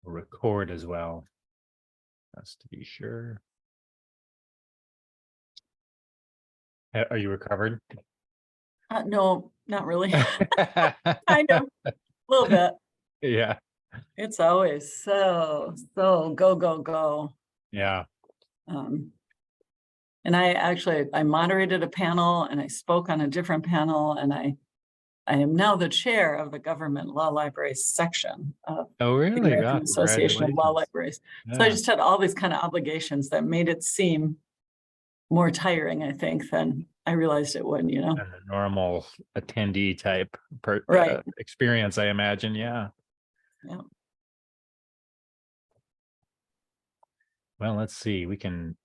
record as well, just to be sure. Are you recovered? No, not really. Kind of, a little bit. Yeah, It's always so go, go, go. yeah. Um, and I moderated a panel and I spoke on a different panel, and I am now the chair of the Government Law Library section of Oh, the really? American God, Association of Law congratulations. Libraries. So I Yeah, just had all these kind of obligations that made it seem more tiring, I think, than I realized it would, and a normal attendee type Right. experience, I imagine. Yeah. Yeah. Well, let's see. We can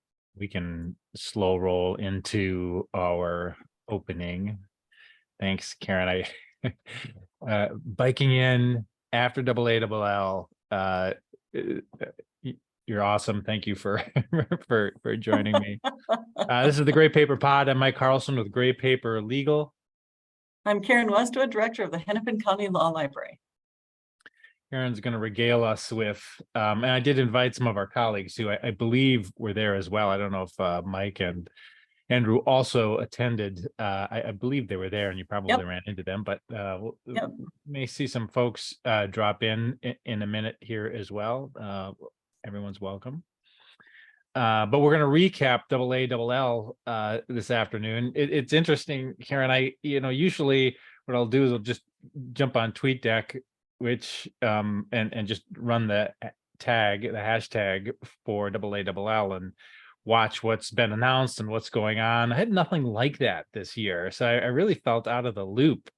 slow roll into our opening. Thanks, Karen. I biking in after AALL. You're awesome. Thank you for for joining me. This is the Gray Paper Pod. I'm Mike Carlson with Gray Paper Legal. I'm Karen Westwood, director of the Hennepin County Law Library. Karen's going to regale us with, and I did invite some of our colleagues who I believe were there as well. I don't know if Mike and Andrew also attended. I believe they were there, and you probably ran into them, but we may see some folks drop in a minute here as well. Everyone's welcome. But we're going to recap AALL this afternoon. It's interesting, Karen. Usually what I'll do is I'll just jump on TweetDeck, which and just run the hashtag for AALL and watch what's been announced and what's going on. I had nothing like that this year, so I really felt out of the loop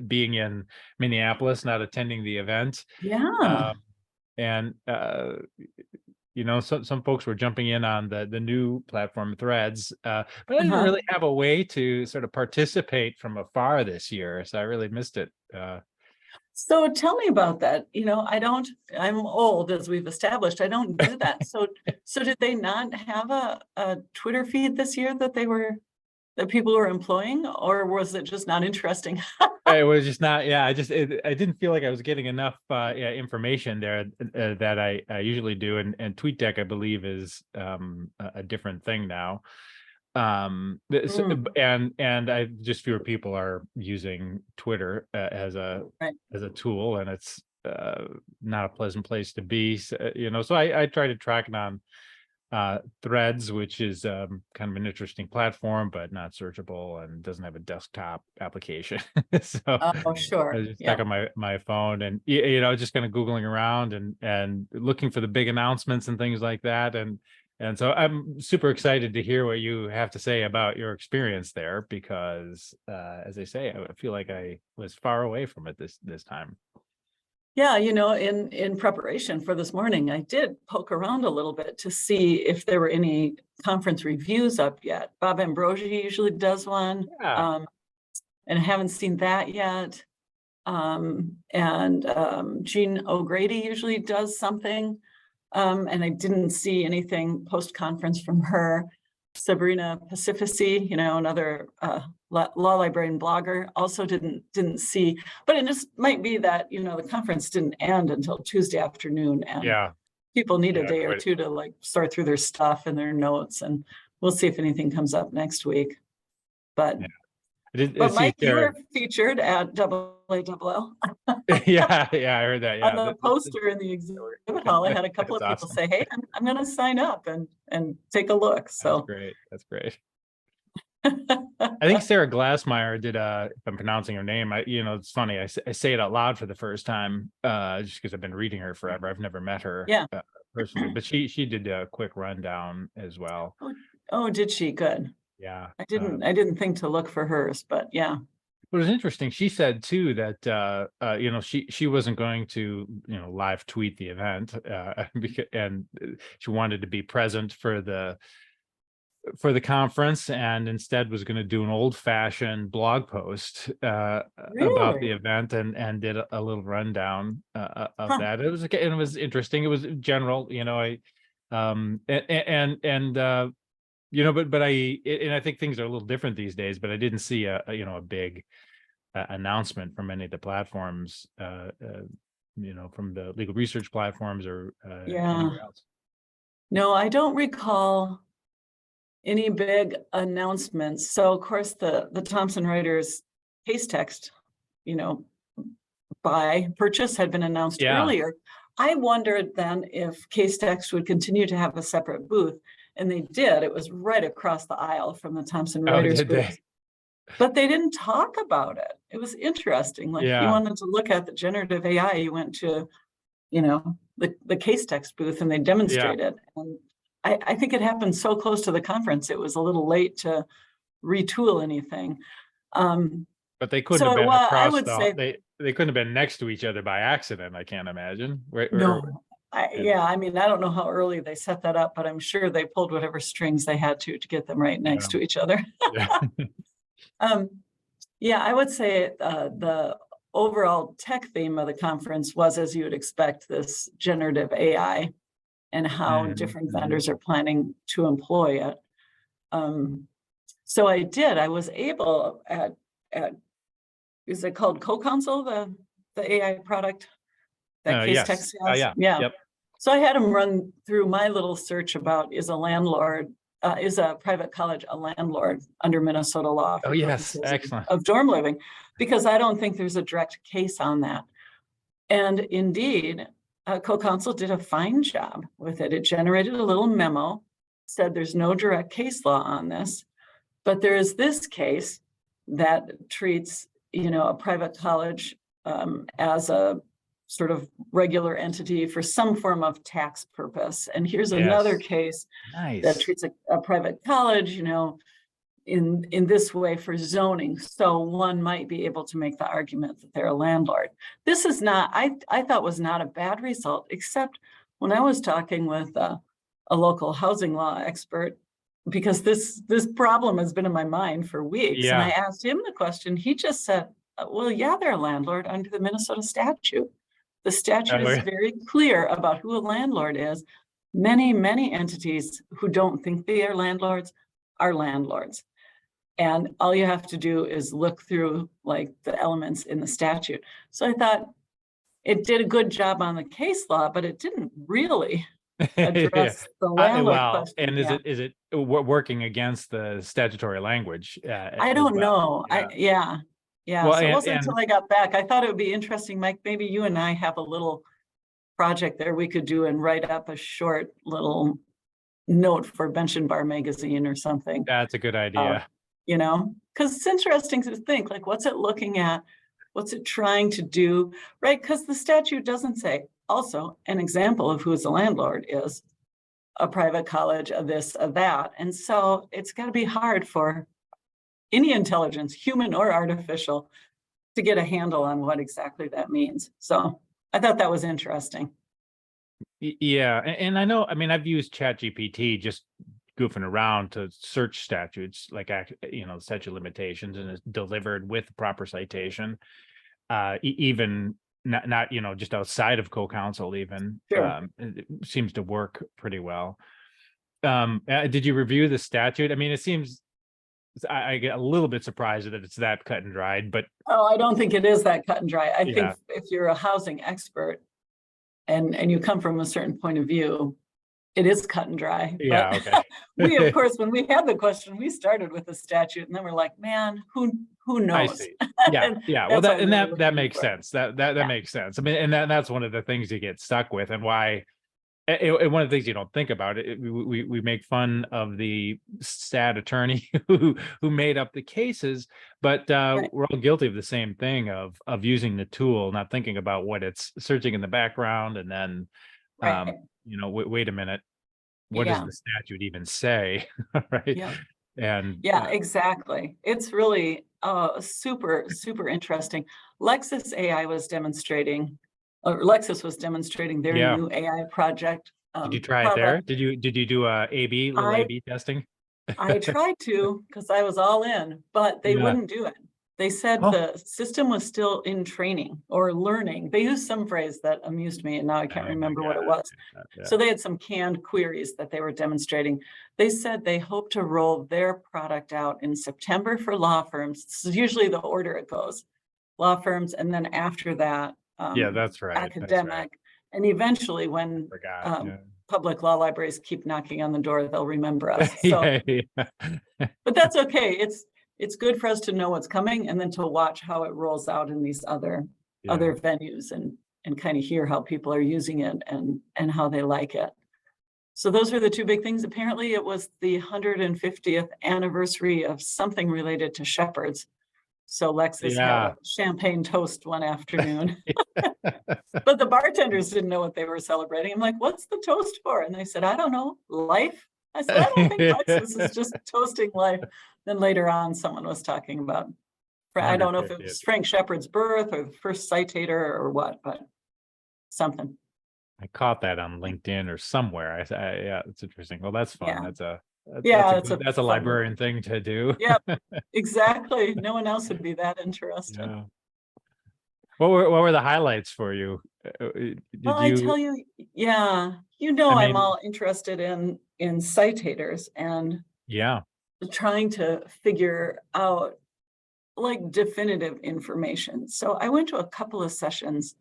being in Minneapolis, not attending the event. Yeah. And some folks were jumping in on the new platform Threads, but I didn't really have a way to sort of participate from afar this year, so I really missed it. So tell me about that. I'm old, as we've established. I don't do that. So did they not have a Twitter feed this year that people were employing, or was it just not interesting? It was just not. Yeah, I didn't feel like I was getting enough information there that I usually do. And TweetDeck, I believe, is a different thing now. And I just fewer people are using Twitter as a tool, and it's not a pleasant place to be. So, so I try to track it on Threads, which is kind of an interesting platform, but not searchable and doesn't have a desktop application. So Sure. I was just stuck on my phone, and just kind of Googling around and looking for the big announcements and things like that. And so I'm super excited to hear what you have to say about your experience there, because as I say, I feel like I was far away from it this time. Yeah, in preparation for this morning, I did poke around a little bit to see if there were any conference reviews up yet. Bob Ambrosi usually does one, and I haven't seen that yet. Jean O'Grady usually does something, and I didn't see anything post-conference from her. Sabrina Pacifici, another law librarian blogger, also didn't see, but it just might be that the conference didn't end until Tuesday afternoon, and people need a day or two to sort through their stuff and their notes, and we'll see if anything comes up next week. But Mike, you were featured at AALL. Yeah, I heard that. Yeah, on the poster in the exhibit hall, I had a couple of people say, "Hey, I'm going to sign up and take a look." So that's great. I think Sarah Glassmeyer did if I'm pronouncing her name, it's funny, I say it out loud for the first time just because I've been reading her forever. I've never met her personally, but she did a quick rundown as well. Oh, did she? Good. Yeah. I didn't think to look for hers, but yeah. It was interesting. She said too that she wasn't going to live tweet the event, and she wanted to be present for the conference, and instead was going to do an old-fashioned blog post about the event, and did a little rundown of that. It was interesting. It was general, but I think things are a little different these days, but I didn't see a big announcement from any of the platforms from the legal research platforms or Yeah. anywhere else? No, I don't recall any big announcements. So of course, the Thomson Reuters case text, you know, buy purchase had been announced Yeah. earlier. I wondered then if case text would continue to have a separate booth, and they did. It was right across the aisle from the Thomson Oh, Reuters did booth. they? But they didn't talk about it. It was interesting. Like if you Yeah. wanted to look at the generative AI, you went to, the case text booth and they Yeah. demonstrated. And I think it happened so close to the conference, it was a little late to retool anything. But they couldn't So have been I across would say they couldn't have been next to each other by accident, I can't imagine. no. And I mean, I don't know how early they set that up, but I'm sure they pulled whatever strings they had to get them right next yeah. to each other. Yeah. Um, yeah, I would say the overall tech theme of the conference was, as you would expect, this generative AI and how different Mhm. vendors are planning to employ it. So I was able at is it called Co-Counsel, the AI product that Case Yes. Text has? Yeah. Yeah. Yep. So I had him run through my little search about is a private college a landlord under Minnesota law Oh, for yes. purposes Excellent. of dorm living, because I don't think there's a direct case on that. And indeed, Co-Counsel did a fine job with it. It generated a little memo, said there's no direct case law on this, but there is this case that treats, a private college as a sort of regular entity for some form of tax purpose. And here's another Yes. case that Nice. treats a private college, in this way for zoning. So one might be able to make the argument that they're a landlord. This is not, I thought was not a bad result, except when I was talking with a local housing law expert, because this problem has been in my mind for weeks. And I Yeah. asked him the question, he just said, well, yeah, they're a landlord under the Minnesota statute. The statute Oh, is yeah. very clear about who a landlord is. Many entities who don't think they are landlords are landlords. And all you have to do is look through like the elements in the statute. So I thought it did a good job on the case law, but it didn't really Yeah. address the landlord Well, question. and Yeah. is it working against the statutory language I as don't well? know. Yeah. Yeah. Well, So it wasn't and until I got back. I thought it would be interesting, Mike. Maybe you and I have a little project there we could do and write up a short little note for Bench and Bar magazine or something. that's a good idea. Because it's interesting to think, like, what's it looking at? What's it trying to do, right? Because the statute doesn't say. Also, an example of who is a landlord is a private college, a this, a that. And so it's got to be hard for any intelligence, human or artificial, to get a handle on what exactly that means. So I thought that was interesting. Yeah, and I know. I mean, I've used ChatGPT just goofing around to search statutes, like statute of limitations, and it's delivered with proper citation. Even not just outside of co-counsel, even Sure. it seems to work pretty well. Did you review the statute? I mean, it seems I get a little bit surprised that it's that cut and dried, but Oh, I don't think it is that cut and dry. I think yeah, if you're a housing expert and you come from a certain point of view, it is cut and dry. But yeah, okay. we, of course, when we had the question, we started with the statute, and then we're like, man, who I knows? see. Yeah, And yeah. Well, that's why we were that looking makes for it. sense. That Yeah. makes sense. I mean, and that's one of the things you get stuck with, and why. And one of the things you don't think about it, we make fun of the sad attorney who made up the cases, but Right. we're all guilty of the same thing of using the tool, not thinking about what it's searching in the background, and then Right. wait a minute, what does Yeah. the statute even say, right? Yeah. And Yeah, exactly. It's really super interesting. Lexus was demonstrating their yeah, new AI project. did you try it there? Product. Did you do little I A/B testing? I tried to because I was all in, but they Yeah. wouldn't do it. They said Oh, the system was still in training or learning. They used some phrase that amused me, and now I can't oh my remember what it God. was. Yeah. So they had some canned queries that they were demonstrating. They said they hope to roll their product out in September for law firms. This is usually the order it goes. Law firms, and then after that, Yeah, that's right. That's right. academic. And eventually when Forgot. Yeah. public law libraries keep knocking on the door, they'll remember us. So, Yeah. but that's okay. It's good for us to know what's coming and then to watch how it rolls out in these other venues and kind of hear how people are using it and how they like it. So those are the two big things. Apparently it was the 150th anniversary of something related to shepherds. So Lexus had a champagne toast one afternoon, but the bartenders didn't know what they were celebrating. I'm like, what's the toast for? And they said, I don't know, life. I said, I don't think Lexus is just toasting life. Then later on, someone was talking about, I don't know if it was Frank Shepard's birth or the first citator or what, but something. I caught that on LinkedIn or somewhere. Yeah, it's interesting. Well, that's fun. Yeah. That's a librarian thing to do. Yeah, exactly. No one else would be that interested. Yeah. What were the highlights for you? Well, I tell you, yeah, I'm all interested in citators and trying to figure out like definitive information. So I went to a couple of sessions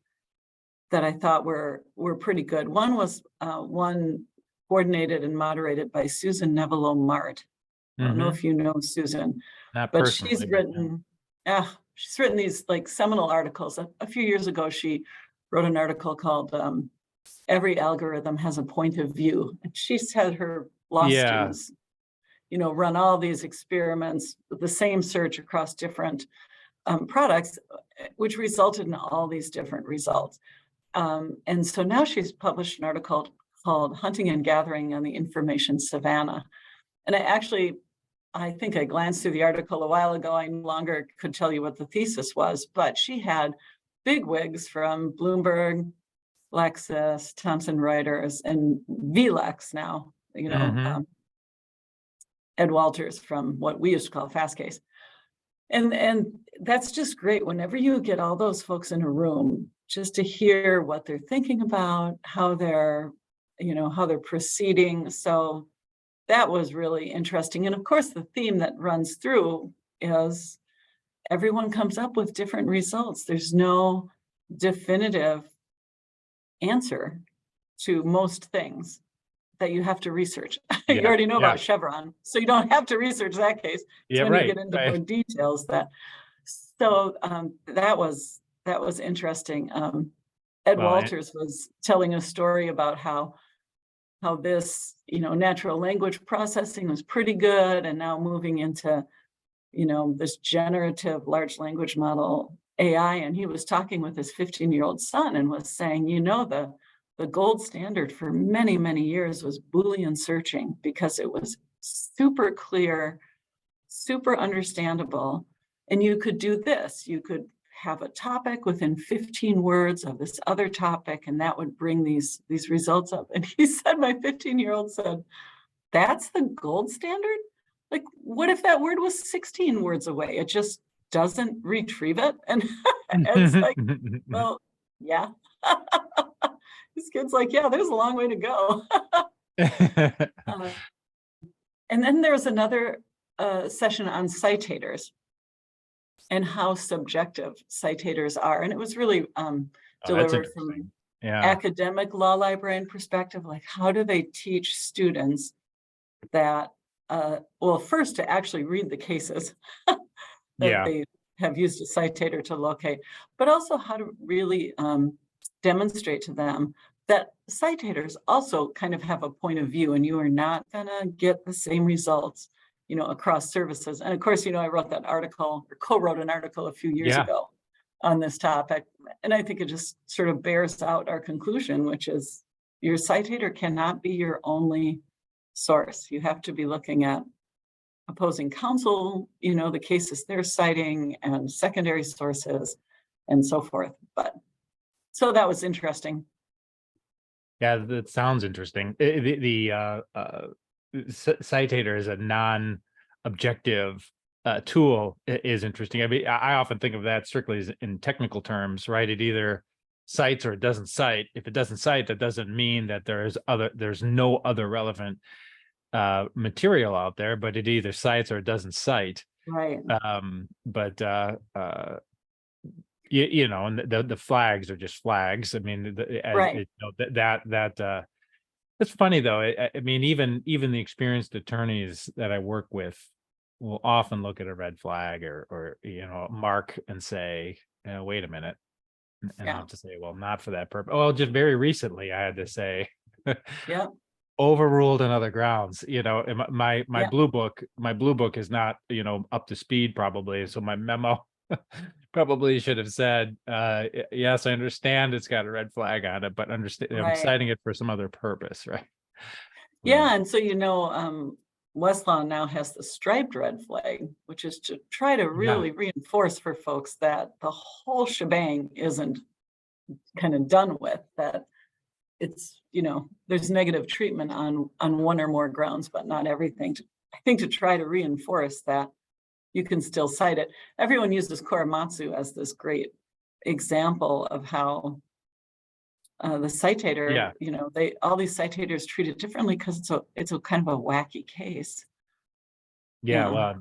that I thought were pretty good. One was one coordinated and moderated by Susan Nevelo-Mart. I don't know if you know Susan, but she's written these like seminal articles. A few years ago, she wrote an article called Every Algorithm Has a Point of View. And she's had her law students, run all these experiments with the same search across different products, which resulted in all these different results. And so now she's published an article called Hunting and Gathering on the Information Savannah. And I think I glanced through the article a while ago. I no longer could tell you what the thesis was, but she had bigwigs from Bloomberg, Lexus, Thomson Reuters, and VLEX now, Ed Walters from what we used to call Fastcase. And that's just great whenever you get all those folks in a room, just to hear what they're thinking about, how they're proceeding. So that was really interesting. And of course, the theme that runs through is everyone comes up with different results. There's no definitive answer to most things that you have to research. You already know about Chevron, so you don't have to research that case. It's when you get into more details that. So that was interesting. Ed Walters was telling a story about how this, natural language processing was pretty good, and now moving into, this generative large language model AI. And he was talking with his 15-year-old son and was saying, the gold standard for many, many years was Boolean searching, because it was super clear, super understandable. And you could do this. You could have a topic within 15 words of this other topic, and that would bring these results up. And he said, my 15-year-old said, that's the gold standard? Like, what if that word was 16 words away? It just doesn't retrieve it. And it's like, well, yeah. This kid's like, yeah, there's a long way to go. And then there's another session on citators and how subjective citators are. And it was really delivered from academic law librarian perspective. Like, how do they teach students that, first to actually read the cases that they have used a citator to locate, but also how to really demonstrate to them that citators also kind of have a point of view, and you are not gonna get the same results, across services. And of course, I wrote that article, or co-wrote an article a few years ago on this topic. And I think it just sort of bears out our conclusion, which is your citator cannot be your only source. You have to be looking at opposing counsel, the cases they're citing, and secondary sources and so forth. But so that was interesting. Yeah, that sounds interesting. The citator is a non-objective tool is interesting. I mean, I often think of that strictly as in technical terms, right? It either cites or it doesn't cite. If it doesn't cite, that doesn't mean that there's no other relevant material out there, but it either cites or it doesn't cite. Right. and the flags are just flags. I mean, Right. it's funny though. I mean, even the experienced attorneys that I work with will often look at a red flag or mark and say, wait a minute. And I'll Yeah. have to say, well, not for that purpose. Oh, just very recently I had to say Yeah. overruled on other grounds. And my Yeah. blue book is not, up to speed probably. So my memo probably should have said, yes, I understand it's got a red flag on it, but understand I'm Right. citing it for some other purpose, right? So Yeah. And so, Westlaw now has the striped red flag, which is to try to yeah, really reinforce for folks that the whole shebang isn't kind of done with, that it's, there's negative treatment on one or more grounds, but not everything. I think to try to reinforce that you can still cite it. Everyone uses Korematsu as this great example of how the citator, yeah. they all these citators treat it differently because it's a kind of a wacky case. Yeah, Yeah. well,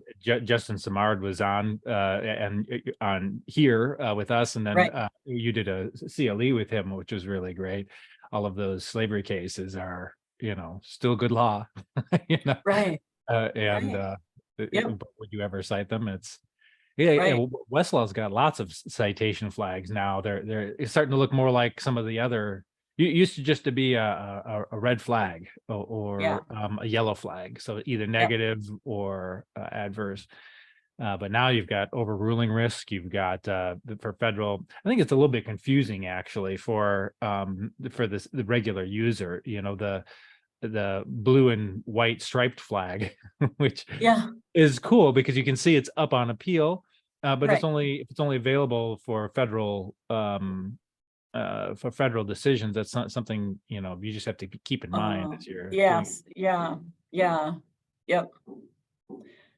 Justin Samard was on and on here with us, and then Right. you did a CLE with him, which was really great. All of those slavery cases are, still good law, you know, Right. and Right. Yep. but would you ever cite them? Yeah, Right. Westlaw's got lots of citation flags now. It's starting to look more like some of the other. You used to just to be a red flag Yeah. or a yellow flag, so either Yep. negative or adverse. But now you've got overruling risk. You've got for federal. I think it's a little bit confusing actually for the regular user. The blue and white striped flag, which Yeah. is cool because you can see it's up on appeal, but Right. if it's only available for federal decisions. That's not something you just have to keep in mind as you're doing it. Yes. Yeah. Yeah. Yep.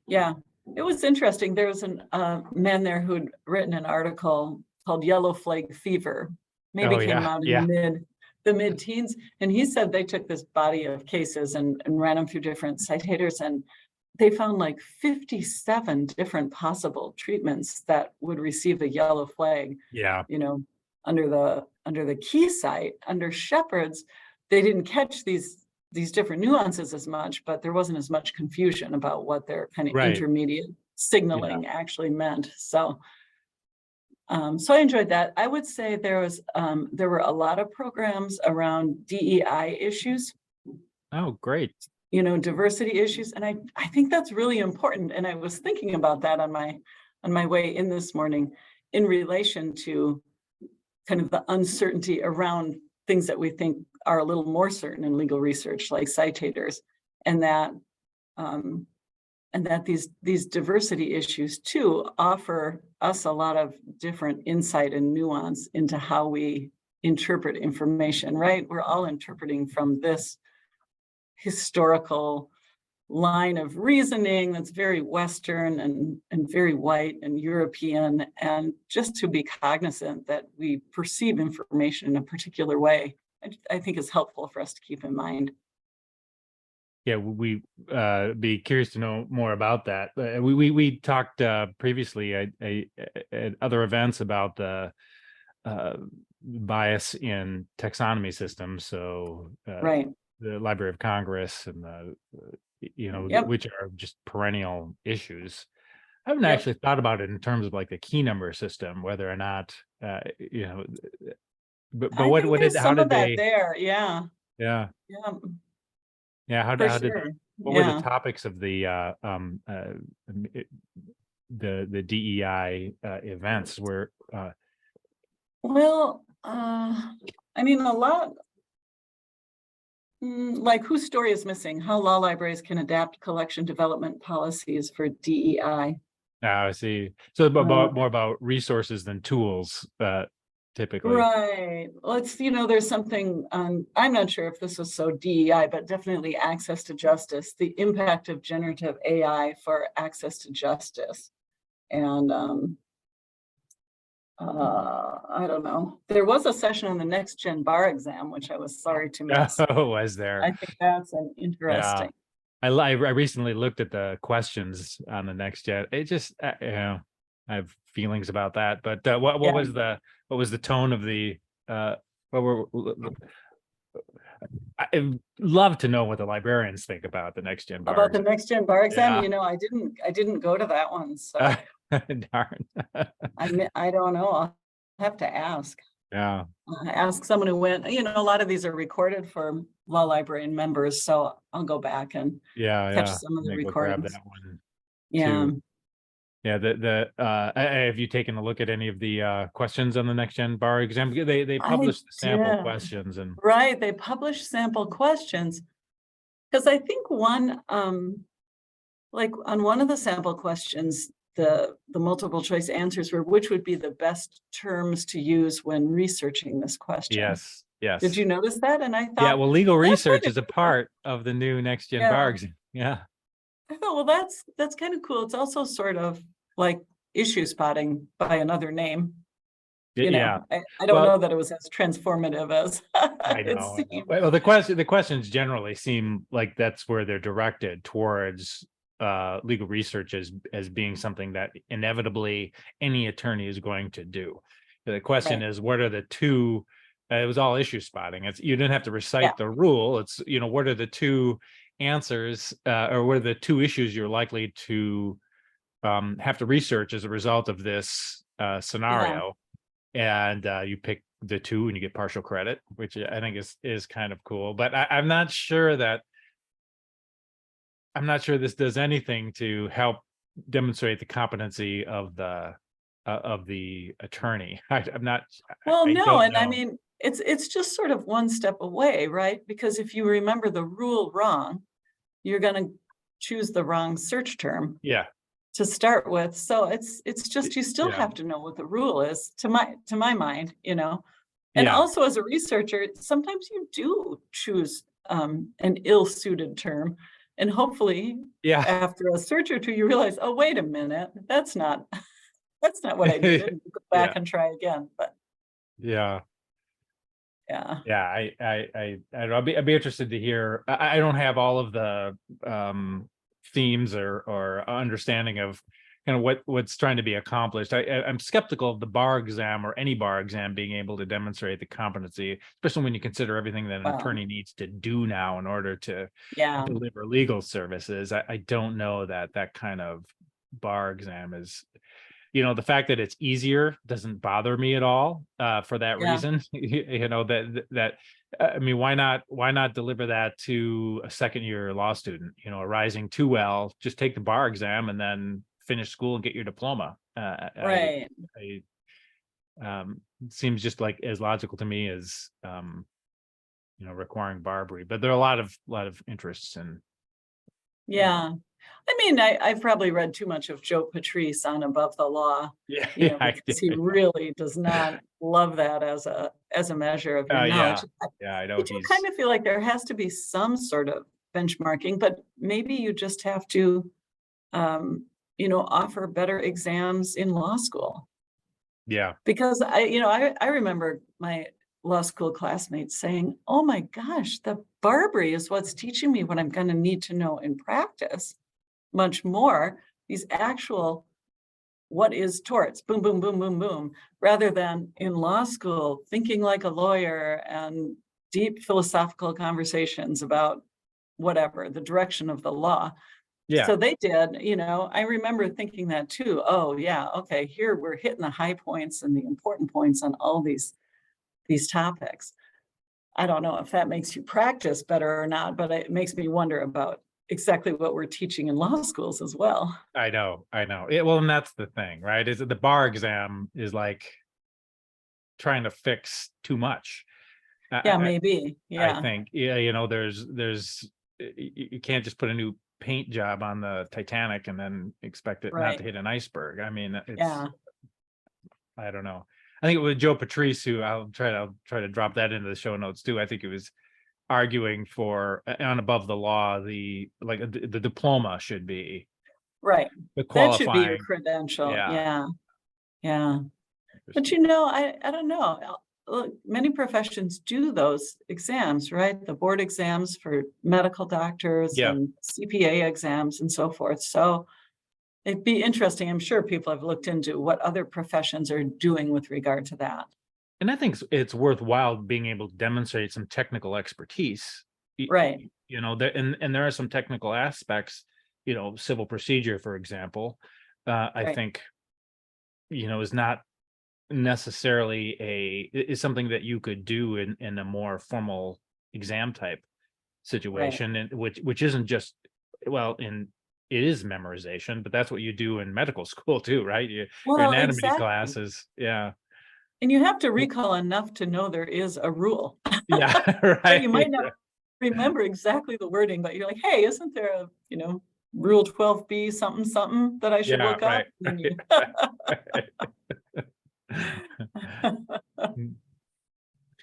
Yeah. It was interesting. There was an man there who'd written an article called Yellow Flag Fever, maybe Oh came yeah, out in yeah, the mid-teens. And he said they took this body of cases and ran them through different citators, and they found like 57 different possible treatments that would receive a yellow flag, yeah, you know, under the key site. Under Shepard's, they didn't catch these different nuances as much, but there wasn't as much confusion about what their kind of right, intermediate yeah. signaling actually meant. So I enjoyed that. I would say there were a lot of programs around DEI issues, Oh, great. diversity issues, and I think that's really important. And I was thinking about that on my way in this morning in relation to kind of the uncertainty around things that we think are a little more certain in legal research, like citators, and that um, these diversity issues too offer us a lot of different insight and nuance into how we interpret information. Right? We're all interpreting from this historical line of reasoning that's very Western and very white and European, and just to be cognizant that we perceive information in a particular way, I think is helpful for us to keep in mind. Yeah, we be curious to know more about that. We talked previously at other events about the uh, bias in taxonomy systems. So Right. the Library of Congress and Yep. which are just perennial issues. I haven't Yep. actually thought about it in terms of like the key number system, whether or not you know, but I think there's how some of did that they? there. Yeah. Yeah, Yeah. yeah. For How did sure. what were the Yeah. topics of the DEI events? Were Well, I mean, a lot. Like whose story is missing? How law libraries can adapt collection development policies for DEI. I see. So Uh, more about resources than tools, typically. right. Well, there's something, I'm not sure if this was so DEI, but definitely access to justice, the impact of generative AI for access to justice. And I don't know. There was a session on the next gen bar exam, which I was sorry to miss. Oh, was there? I think that's an Yeah. interesting. I recently looked at the questions on the next gen. It just, I have feelings about that. But what Yeah. was the tone of the what were I'd love to know what the librarians think about the next gen bar About the exam. next gen bar exam, Yeah. you know, I didn't go to that one, so Darn. I don't know. I'll have to ask. Yeah. Ask someone who went, you know, a lot of these are recorded for law librarian members, so I'll go back and Yeah. catch Yeah. some of the Maybe go grab recordings. that one Yeah, too. Yeah, have you taken a look at any of the questions on the next gen bar exam? They I published the sample did. questions and Right, they published sample questions, because I think one, like on one of the sample questions, the multiple choice answers were, which would be the best terms to use when researching this question. yes, Did yes. you notice that? And I Yeah, thought, well, legal that's research kind of is a cool. part of the new next gen bar Yeah. exam. Yeah. I thought, well, that's kind of cool. It's also sort of like issue spotting by another name. You Yeah. know, I don't know Well, that it was as transformative as I it know, I know. seemed. Well, the questions generally seem like that's where they're directed towards legal research as being something that inevitably any attorney is going to do. The question Right. is, what are the two? It was all issue spotting. It's you didn't have to Yeah. recite the rule. It's what are the two answers or what are the two issues you're likely to have to research as a result of this Yeah. scenario, and you pick the two and you get partial credit, which I think is kind of cool. But I'm not sure this does anything to help demonstrate the competency of the attorney. I'm not. Well, I no, don't and I know. mean, it's just sort of one step away, right? Because if you remember the rule wrong, you're going to choose the wrong search term Yeah, to start with. So it's just you still yeah, have to know what the rule is to my mind, you know. And yeah, also as a researcher, sometimes you do choose an ill-suited term. And hopefully yeah, after a search or two, you realize, oh, wait a minute, that's not that's not what I needed. You go back yeah, and try again. But yeah. yeah. Yeah, I don't know. I'd be interested to hear. I don't have all of the themes or understanding of kind of what's trying to be accomplished. I'm skeptical of the bar exam or any bar exam being able to demonstrate the competency, especially when you consider everything that an Well, attorney needs to do now in order to yeah. deliver legal services. I don't know that kind of bar exam is, the fact that it's easier doesn't bother me at all for that Yeah. reason. I mean, why not deliver that to a second year law student, a rising 2L, just take the bar exam and then finish school and get your diploma. Right. I it seems just like as logical to me as requiring Barbary, but there are a lot of interests in Yeah. I mean, I've probably read too much of Joe Patrice on Above the Law, yeah, you yeah, know, because he really does not love that as a measure of your yeah, knowledge. yeah, I I know do kind of feel like there has to be some sort of benchmarking, but maybe you just have to, offer better exams in law school. yeah, Because I remember my law school classmates saying, "Oh my gosh, the Barbary is what's teaching me what I'm going to need to know in practice much more. These actual what is torts, boom, boom, boom, boom, boom, rather than in law school, thinking like a lawyer and deep philosophical conversations about whatever, the direction of the law." yeah. So they did, I remember thinking that too. Oh yeah, okay, here we're hitting the high points and the important points on all these topics. I don't know if that makes you practice better or not, but it makes me wonder about exactly what we're teaching in law schools as well. I know, I know. Well, and that's the thing, right? Is that the bar exam is like trying to fix too much. Yeah, I, maybe. I Yeah, think, yeah, there's you can't just put a new paint job on the Titanic and then expect it not to right. hit an iceberg. I mean, Yeah. I don't know. I think it was Joe Patrice who I'll try to drop that into the show notes too. I think it was arguing for on above the law, the diploma should be Right. the That should be your qualifying. credential. Yeah. Yeah. Yeah. But Interesting. I don't know. Look, many professions do those exams, right? The board exams for medical doctors Yeah. and CPA exams and so forth. So it'd be interesting. I'm sure people have looked into what other professions are doing with regard to that. And I think it's worthwhile being able to demonstrate some technical expertise. Right. You know, and there are some technical aspects, you know, civil procedure, for example, I Right. think, you know, is not necessarily is something that you could do in a more formal exam type Right. situation, and which isn't just, well, it is memorization, but that's what you do in medical school too, right? Your Well, anatomy exactly. classes, yeah. And you have to recall enough to know there is a rule. Yeah, So you right. might not remember exactly the wording, but you're like, hey, isn't there a, rule 12B something something that I should Yeah, look up? right. And then you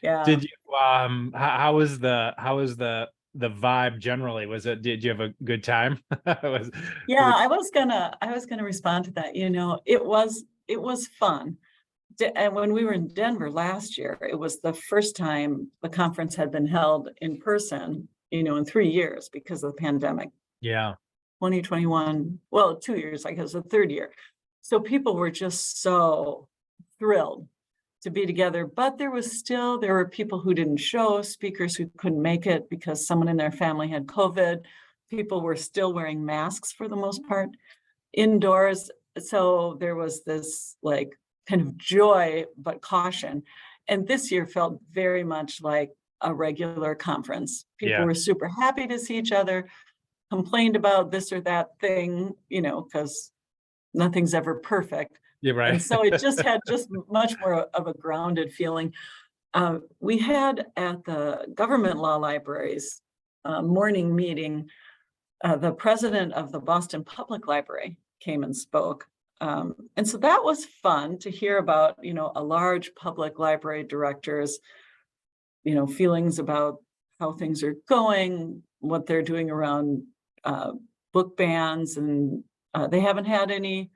yeah. Did you how was the vibe generally? Did you have a good time? Was Yeah, it I was gonna respond to that. It was fun. And when we were in Denver last year, it was the first time the conference had been held in person, in 3 years because of the pandemic. yeah, 2021, well, 2 years, I guess, the third year. So people were just so thrilled to be together, but there were people who didn't show, speakers who couldn't make it because someone in their family had COVID. People were still wearing masks for the most part indoors. So there was this like kind of joy, but caution. And this year felt very much like a regular conference. People yeah, were super happy to see each other, complained about this or that thing, because nothing's ever perfect. you're And right. so it just had just much more of a grounded feeling. We had at the government law libraries morning meeting, the president of the Boston Public Library came and spoke. And so that was fun to hear about, a large public library director's, feelings about how things are going, what they're doing around book bans. And they haven't had any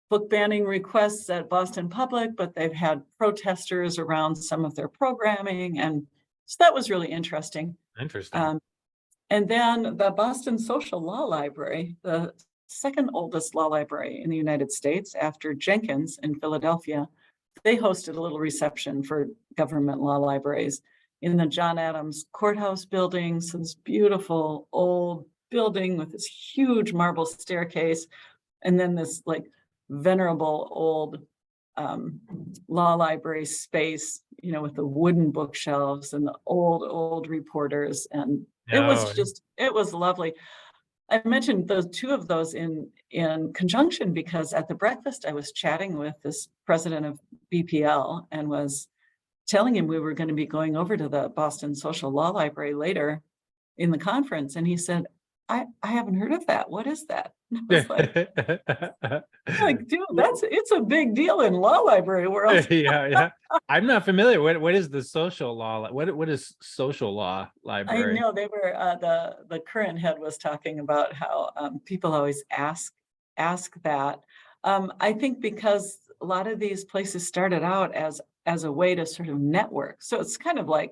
book banning requests at Boston Public, but they've had protesters around some of their programming. And so that was really interesting. Interesting. Um, and then the Boston Social Law Library, the second oldest law library in the United States after Jenkins in Philadelphia, they hosted a little reception for government law libraries in the John Adams Courthouse building. So this beautiful old building with this huge marble staircase, and then this like venerable old law library space, with the wooden bookshelves and the old reporters. And No, it was lovely. I mentioned those two of those in conjunction because at the breakfast I was chatting with this president of BPL and was telling him we were going to be going over to the Boston Social Law Library later in the conference, and he said, I haven't heard of that. What is that?" And I was like, dude, it's a big deal in law library world. yeah, yeah. I'm not familiar. What is the social law? What is social law I library? know they were the current head was talking about how people always ask that. I think because a lot of these places started out as a way to sort of network. So it's kind of like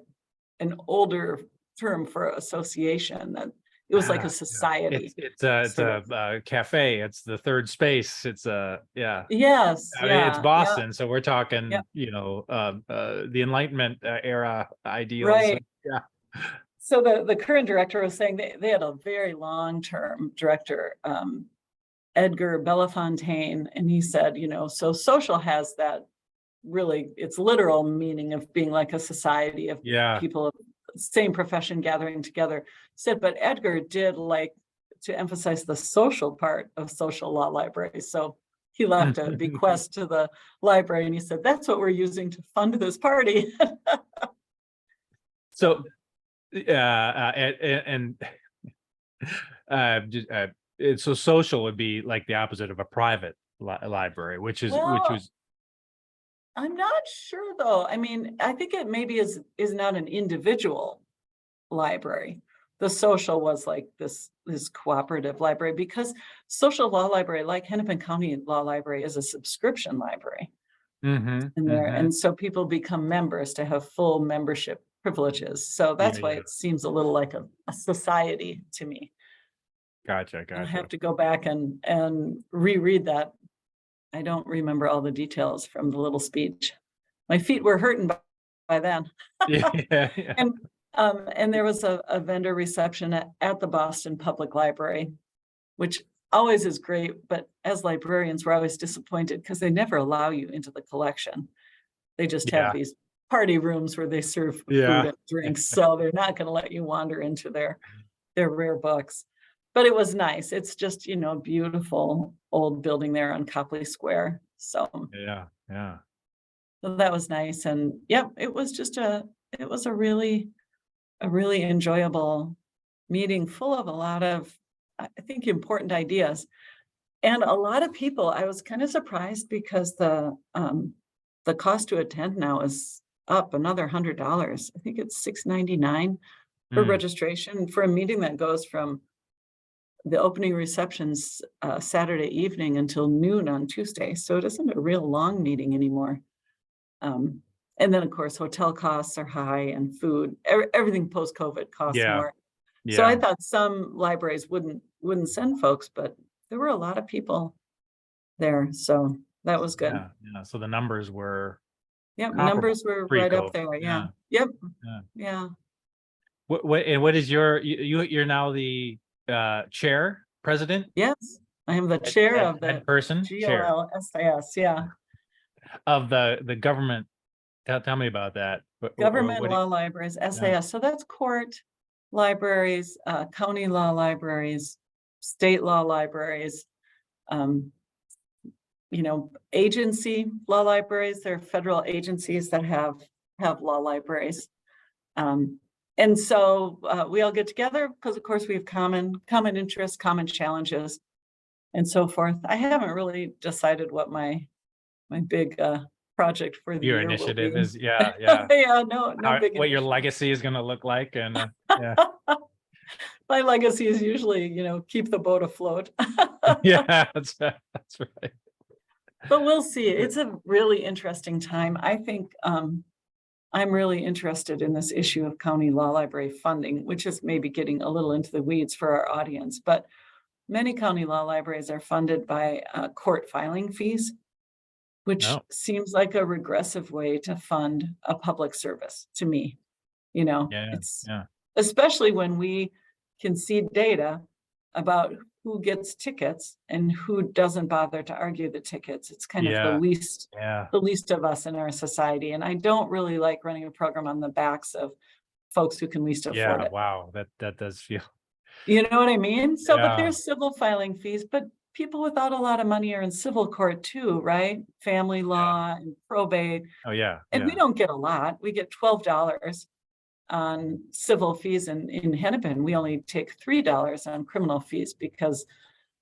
an older term for association, that it was like a Yeah. society It's sort of. a cafe. It's the third space. It's yeah. Yes, I mean, it's yeah, yeah, Boston, so we're yeah, talking, the Enlightenment era ideals. right. Yeah. So the current director was saying they had a very long-term director, Edgar Belafontaine, and he said, so social has that really its literal meaning of being like a society of Yeah. people of same profession gathering together. Said, but Edgar did like to emphasize the social part of social law libraries. So he left a bequest to the library, and he said, that's what we're using to fund this party. So, and so social would be like the opposite of a private library, which Well, was I'm not sure though. I mean, I think it maybe is not an individual library. The social was like this cooperative library because social law library, like Hennepin County Law Library, is a subscription library mm-hmm, in there. mm-hmm. And so people become members to have full membership privileges. So Yeah, that's why yeah. it seems a little like a society to me. Gotcha, I gotcha. have to go back and reread that. I don't remember all the details from the little speech. My feet were hurting by then. Yeah, yeah. And, and there was a vendor reception at the Boston Public Library, which always is great, but as librarians, we're always disappointed because they never allow you into the collection. They just have Yeah, these party rooms where they serve food yeah, and drinks, so they're not gonna let you wander into their rare books. But it was nice. It's just, you know, beautiful old building there on Copley Square. yeah, yeah. So that was nice. And yep, it was a really enjoyable meeting full of a lot of, I think, important ideas. And a lot of people, I was kind of surprised because the cost to attend now is up another $100. I think it's $6.99 for Mm, registration for a meeting that goes from the opening receptions Saturday evening until noon on Tuesday. So it isn't a real long meeting anymore. Um, and then of course, hotel costs are high and food, everything post-COVID costs yeah, more. So I yeah, thought some libraries wouldn't send folks, but there were a lot of people there. So that was good. yeah, yeah. So the numbers were Yep, comparable numbers were right up pre-COVID. there. Yeah. Yeah, Yep. yeah. Yeah. What is your you're now the chair, president, Yes. I am the chair of the head person, chair GOLSIS. Yeah. of the government. Tell me about that. Government What do law libraries, yeah, SAS. So that's court libraries, county law libraries, state law libraries, um, you know, agency law libraries. There are federal agencies that have law libraries. Um, and so we all get together because, of course, we have common interests, common challenges, and so forth. I haven't really decided what my big project for the your year will initiative be. is? Yeah, yeah. Yeah, no How big what your initiative. legacy is going to look like, and yeah, My legacy is usually, you know, keep the boat afloat. yeah, that's right. But we'll see. It's a really interesting time. I think I'm really interested in this issue of county law library funding, which is maybe getting a little into the weeds for our audience. But many county law libraries are funded by court filing fees, which No, seems like a regressive way to fund a public service to me. You know, yeah, it's yeah, especially when we can see data about who gets tickets and who doesn't bother to argue the tickets. It's kind of yeah, yeah, the least of us in our society. And I don't really like running a program on the backs of folks who can least afford yeah. it. Wow, that does feel. You know what I mean? So, but Yeah, there's civil filing fees, but people without a lot of money are in civil court too, right? Family yeah. law and probate. Oh yeah, And we yeah, don't get a lot. We get $12 on civil fees in Hennepin. We only take $3 on criminal fees because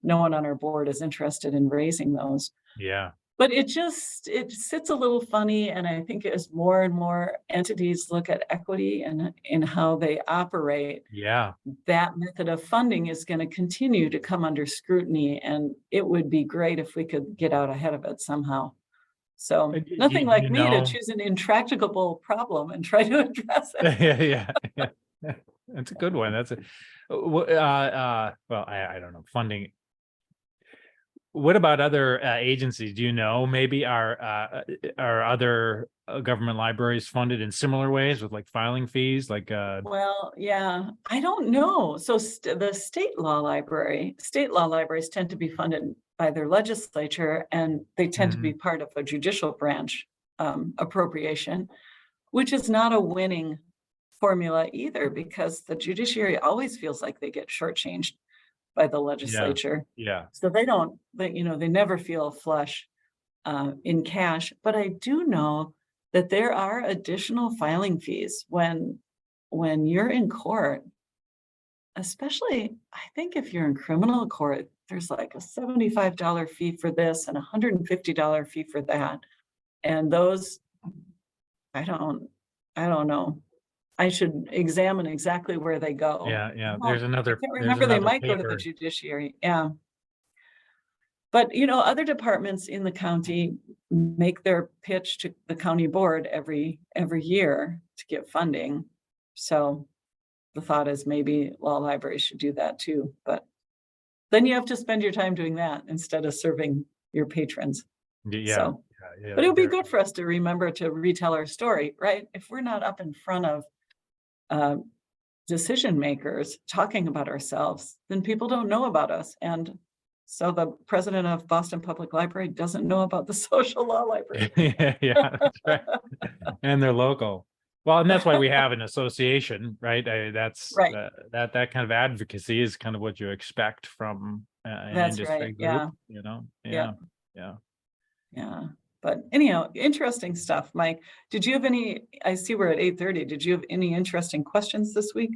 no one on our board is interested in raising those. yeah, But it sits a little funny, and I think as more and more entities look at equity and in how they operate, yeah. that method of funding is going to continue to come under scrutiny, and it would be great if we could get out ahead of it somehow. So nothing Do like you me to know? choose an intractable problem and try to address it. Yeah, yeah, yeah. That's a good one. That's a well, I don't know, funding. What about other agencies? Do you know, maybe are other government libraries funded in similar ways with like filing fees? Like Well, yeah, I don't know. So the state law libraries tend to be funded by their legislature, and they tend to be mhm, part of a judicial branch appropriation, which is not a winning formula either, because the judiciary always feels like they get shortchanged by the yeah, legislature. yeah, So they never feel flush in cash. But I do know that there are additional filing fees when you're in court, especially I think if you're in criminal court, there's like a $75 fee for this and a $150 fee for that. And those, I don't, I don't know. I should examine exactly where they go. yeah, yeah. I can't There's remember. They another might go to the paper. judiciary. Yeah. But, you know, other departments in the county make their pitch to the county board every year to get funding. So the thought is maybe law libraries should do that too, but then you have to spend your time doing that instead of serving your patrons. Yeah, So, yeah, but it would be there. good for us to remember to retell our story, right? If we're not up in front of uh, decision makers talking about ourselves, then people don't know about us. And so the president of Boston Public Library doesn't know about the social law library. Yeah, that's right. And they're local. Well, and that's why we have an association, right? That's Right. that kind of advocacy is kind of what you expect from an That's industry right. group, Yeah. Yeah. Yeah, yeah. Yeah. But anyhow, interesting stuff. Mike, did you have any, I see we're at 8:30. Did you have any interesting questions this week?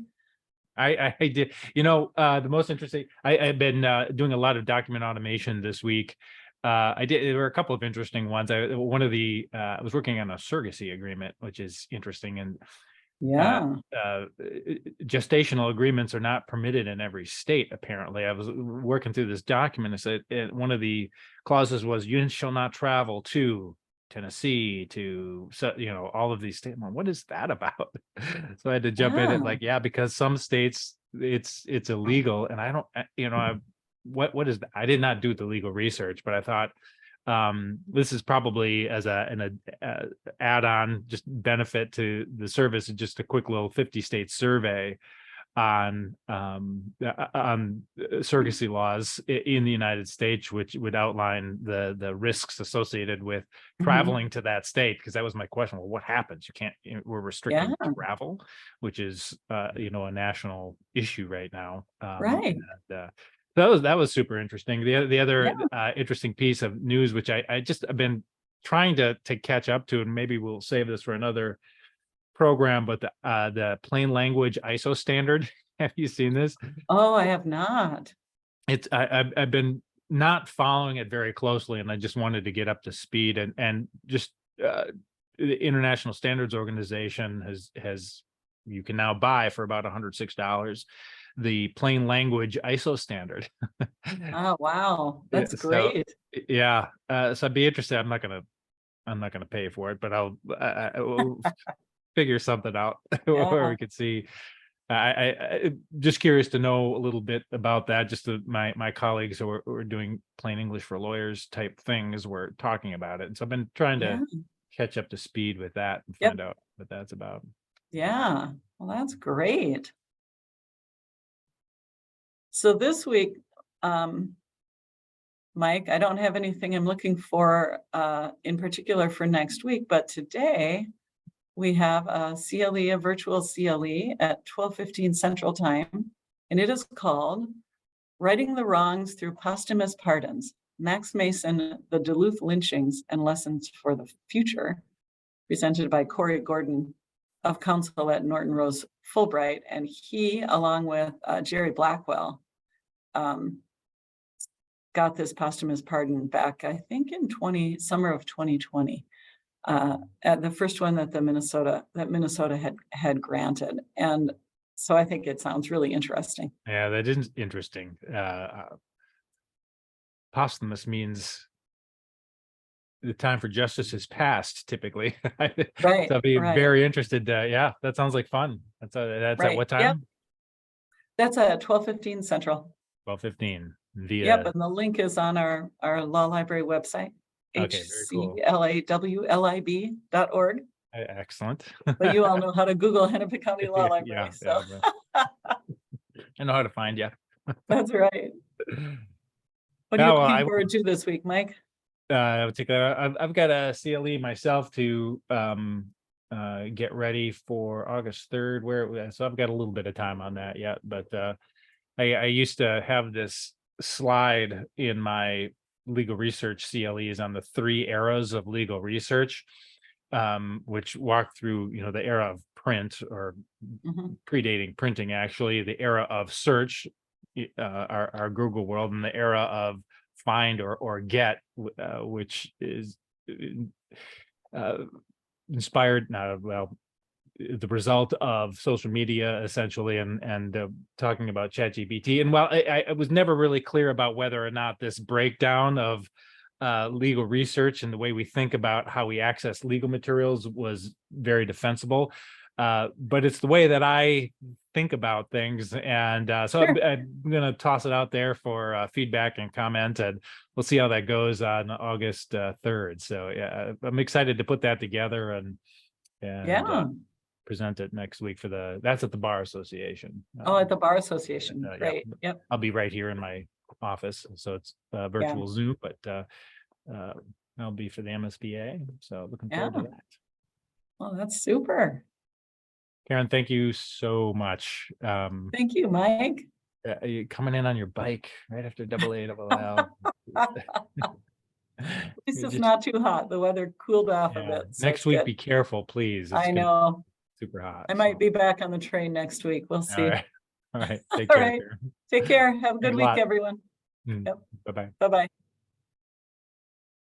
I did, the most interesting, I've been doing a lot of document automation this week. There were a couple of interesting ones. I was working on a surrogacy agreement, which is interesting. And uh, Yeah. gestational agreements are not permitted in every state, apparently. I was working through this document. It said one of the clauses was you shall not travel to Tennessee all of these states. What is that about? So I had to jump in and Yeah. because some states it's illegal, and I don't, what is that? I did not do the legal research, but I thought this is probably as an add-on, just benefit to the service, just a quick little 50 state survey on surrogacy laws in the United States, which would outline the risks associated with Mhm. traveling to that state. Because that was my question. Well, what happens? We're restricting Yeah. travel, which is a national issue right now. Right. That was super interesting. The other Yeah. interesting piece of news, which I've been trying to catch up to, and maybe we'll save this for another program, but the plain language ISO standard. Have you seen this? Oh, I have not. I've been not following it very closely, and I just wanted to get up to speed, and just the International Standards Organization has you can now buy for about $106 the plain language ISO standard. Oh, wow. That's So great. yeah, so I'd be interested. I'm not gonna pay for it, but we'll figure something out where Yeah. we could see. I just curious to know a little bit about that. Just my colleagues who are doing plain English for lawyers type things were talking about it, and so I've been trying Yeah. to catch up to speed with that and Yep. find out what that's about. Yeah. Well, that's great. So this week, um, Mike, I don't have anything I'm looking for in particular for next week, but today we have a CLE, a virtual CLE at 12:15 Central Time, and it is called Righting the Wrongs Through Posthumous Pardons, Max Mason, the Duluth Lynchings and Lessons for the Future, presented by Corey Gordon of counsel at Norton Rose Fulbright. And he, along with Jerry Blackwell, um, got this posthumous pardon back, I think in summer of 2020. At the first one that Minnesota had granted. And so I think it sounds really interesting. Yeah, that is interesting. Posthumous means the time for justice has passed, typically. Right, So I'd be right, very interested. Yeah, that sounds like fun. That's at right. what Yep. time? That's at 12:15 Central. 12:15 Yep, via. and the link is on our law library website, Okay, very cool. hclawlib.org. Excellent. But you all know how to Google Hennepin County Law Library, Yeah, so yeah, I know how to find you. that's right. What are you Yeah, well, looking forward to this week, Mike? I've got a CLE myself to get ready for August 3rd, so I've got a little bit of time on that yet, but I used to have this slide in my legal research CLEs on the 3 eras of legal research, which walk through, the era of print, or Mhm. predating printing, actually, the era of search, our Google world, and the era of find or get, which is uh, inspired, well, the result of social media, essentially, and talking about ChatGPT. And while I was never really clear about whether or not this breakdown of legal research and the way we think about how we access legal materials was very defensible, but it's the way that I think about things. And so Sure. I'm going to toss it out there for feedback and comment, and we'll see how that goes on August 3rd. So yeah, I'm excited to put that together and Yeah. present it next week that's at the Bar Association. Oh, at the Bar Association. Yeah, Great. Yep. I'll be right here in my office. So it's virtual Zoom, but I'll be for the MSBA. So looking forward to Yeah. that. Well, that's super. Karen, thank you so much. Thank you, Mike. You coming in on your bike right after AALL. At least it's not too hot. The weather cooled off a bit. So Next it's week, good. be careful, please. It's I gonna know. be super hot. I might be back on the train next week. We'll All see. right. All right. Take All care. right. Karen. Take care. Have a good Thanks a week, lot. everyone. Yep. Bye-bye. Bye-bye.